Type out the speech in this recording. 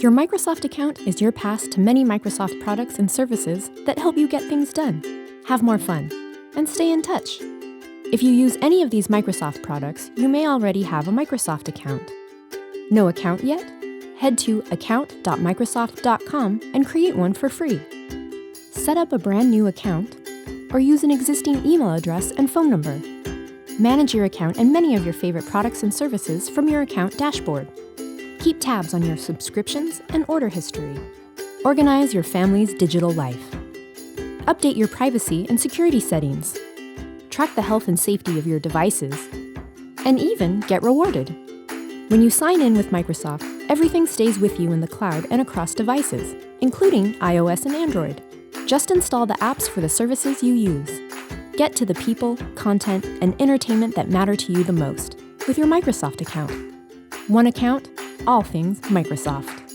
Your Microsoft account is your pass to many Microsoft products and services that help you get things done, have more fun, and stay in touch. If you use any of these Microsoft products, you may already have a Microsoft account. No account yet? Head to account.microsoft.com and create one for free. Set up a brand new account or use an existing email address and phone number. Manage your account and many of your favorite products and services from your account dashboard. Keep tabs on your subscriptions and order history. Organize your family's digital life. Update your privacy and security settings. Track the health and safety of your devices. And even get rewarded. When you sign in with Microsoft, everything stays with you in the cloud and across devices, including iOS and Android. Just install the apps for the services you use. Get to the people, content, and entertainment that matter to you the most with your Microsoft account. One account, all things Microsoft.